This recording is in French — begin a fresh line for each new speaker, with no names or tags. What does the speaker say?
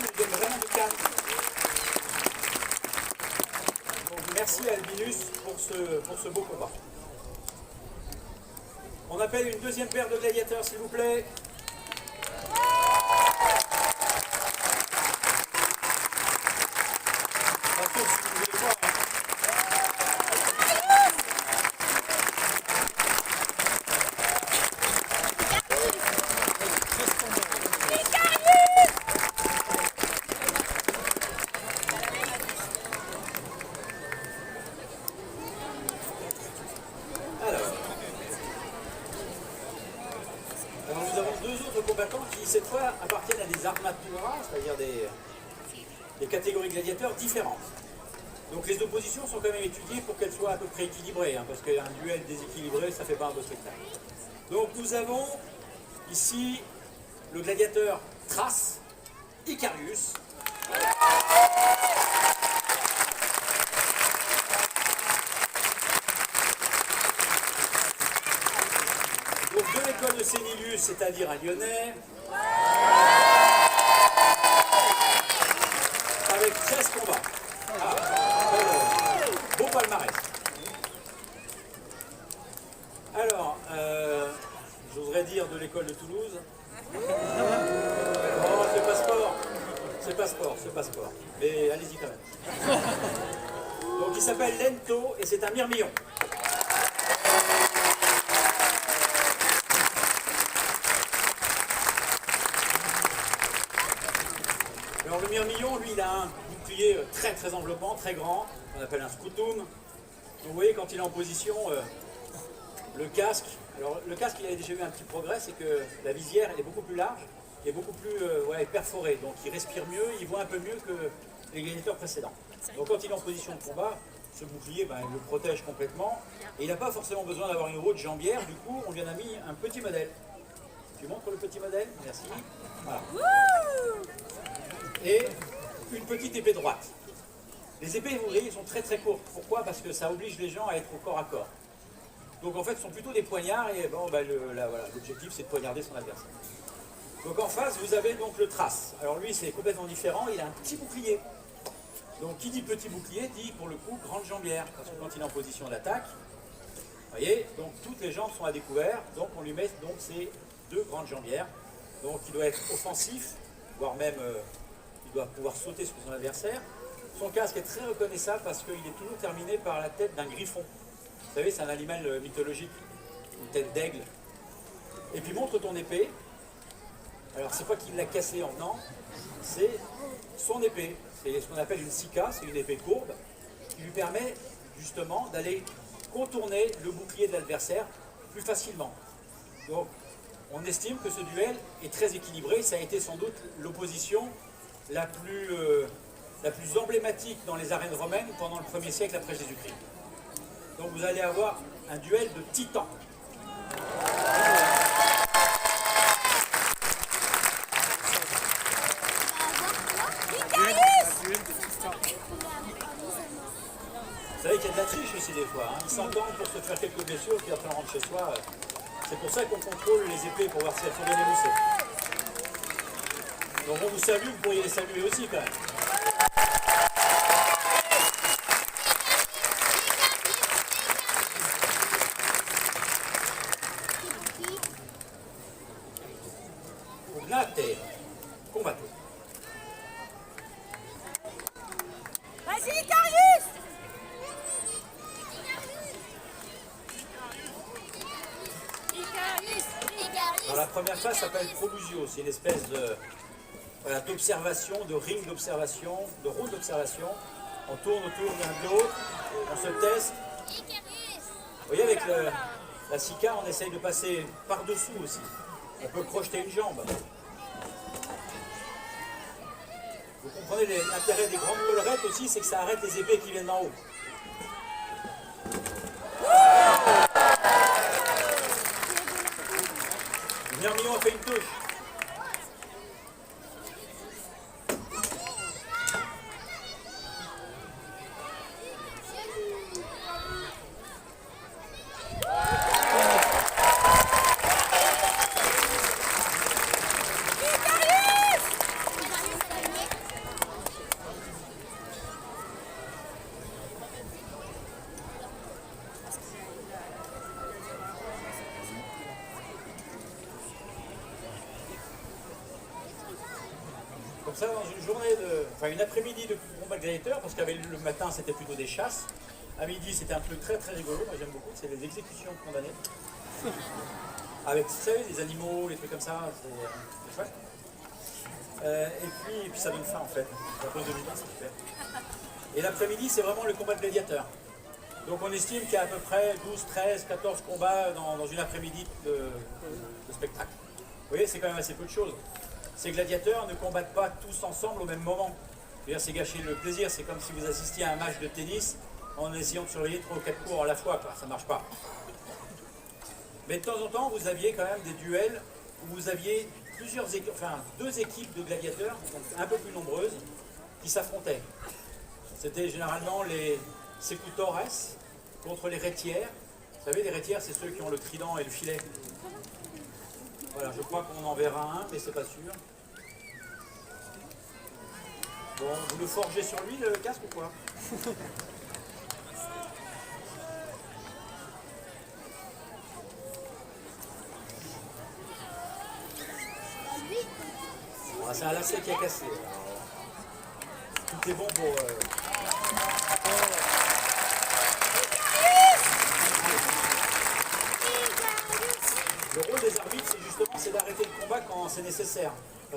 mais ils viennent vraiment du Cannes. Donc merci à Albinus pour ce beau combat. On appelle une deuxième paire de gladiateurs, s'il vous plaît. Alors nous avons deux autres combattants qui cette fois appartiennent à des armatura, c'est-à-dire des catégories gladiateurs différentes. Donc les oppositions sont quand même étudiées pour qu'elles soient à peu près équilibrées, hein, parce qu'un duel déséquilibré, ça fait pas un beau spectacle. Donc nous avons ici le gladiateur Thrace, Icarius. Donc de l'école de Sénilius, c'est-à-dire un Lyonnais, avec 13 combats. Beau palmarès. Alors, j'oserais dire de l'école de Toulouse. Oh, c'est pas sport. C'est pas sport. Mais allez-y quand même. Donc il s'appelle Lento et c'est un myrmillon. Alors le myrmillon, lui, il a un bouclier très très enveloppant, très grand, qu'on appelle un scutum. Donc vous voyez, quand il est en position, le casque, alors le casque, il a déjà eu un petit progrès, c'est que la visière, elle est beaucoup plus large et beaucoup plus perforée. Donc il respire mieux, il voit un peu mieux que les gladiateurs précédents. Donc quand il est en position de combat, ce bouclier, il le protège complètement. Et il n'a pas forcément besoin d'avoir une haute jambière, du coup, on lui en a mis un petit modèle. Tu montres le petit modèle? Merci. Voilà. Et une petite épée droite. Les épées, vous voyez, sont très très courtes. Pourquoi? Parce que ça oblige les gens à être au corps à corps. Donc en fait, ce sont plutôt des poignards et bon, l'objectif c'est de poignarder son adversaire. Donc en face, vous avez donc le Thrace. Alors lui, c'est complètement différent, il a un petit bouclier. Donc qui dit petit bouclier, dit pour le coup grande jambière. Parce que quand il est en position d'attaque, vous voyez, donc toutes les jambes sont à découvert, donc on lui met donc ces deux grandes jambières. Donc il doit être offensif, voire même il doit pouvoir sauter sur son adversaire. Son casque est très reconnaissable parce qu'il est toujours terminé par la tête d'un griffon. Vous savez, c'est un animal mythologique, une tête d'aigle. Et puis montre ton épée. Alors c'est pas qu'il l'a cassé en venant, c'est son épée. C'est ce qu'on appelle une sika, c'est une épée courbe, qui lui permet justement d'aller contourner le bouclier de l'adversaire plus facilement. Donc on estime que ce duel est très équilibré, ça a été sans doute l'opposition la plus emblématique dans les arènes romaines pendant le 1er siècle après Jésus-Christ. Donc vous allez avoir un duel de titans. Vous savez qu'il y a de la triche aussi des fois. Hein. Ils s'entendent pour se faire quelques blessures, puis après on rentre chez soi. C'est pour ça qu'on contrôle les épées pour voir si elles sont bien émoussées. Donc on vous salue, vous pourriez les saluer aussi quand même. Pugnate, combattez.
Vas-y, Icarius!
Dans la première phase, ça s'appelle probusio. C'est une espèce de d'observation, de ring d'observation, de ronde d'observation. On tourne autour l'un de l'autre, on se teste. Vous voyez, avec la sika, on essaye de passer par-dessous aussi. On peut projeter une jambe. Vous comprenez l'intérêt des grandes collerettes aussi, c'est que ça arrête les épées qui viennent d'en haut. Le myrmillon a fait une touche. Comme ça, dans une journée enfin une après-midi de combat de gladiateurs, parce qu'avec le matin c'était plutôt des chasses, à midi c'était un truc très très rigolo, moi j'aime beaucoup, c'est les exécutions de condamnés. Avec, vous savez, les animaux, les trucs comme ça, c'est chouette. Et puis ça donne faim en fait. La pause de midi, c'est super. Et l'après-midi, c'est vraiment le combat de gladiateurs. Donc on estime qu'il y a à peu près 12, 13, 14 combats dans une après-midi de spectacle. Vous voyez, c'est quand même assez peu de choses. Ces gladiateurs ne combattent pas tous ensemble au même moment. C'est-à-dire, c'est gâcher le plaisir. C'est comme si vous assistiez à un match de tennis en essayant de surveiller 3 ou 4 cours à la fois. Quoi. Ça ne marche pas. Mais de temps en temps, vous aviez quand même des duels où vous aviez deux équipes de gladiateurs, donc un peu plus nombreuses, qui s'affrontaient. C'était généralement les secutores contre les rétières. Vous savez, les rétières, c'est ceux qui ont le trident et le filet. Voilà, je crois qu'on en verra un, mais c'est pas sûr. Bon, vous le forgez sur lui, le casque ou quoi? Ah, c'est un lacet qui a cassé. Tout est bon pour... Le rôle des arbitres, c'est justement d'arrêter le combat quand c'est nécessaire.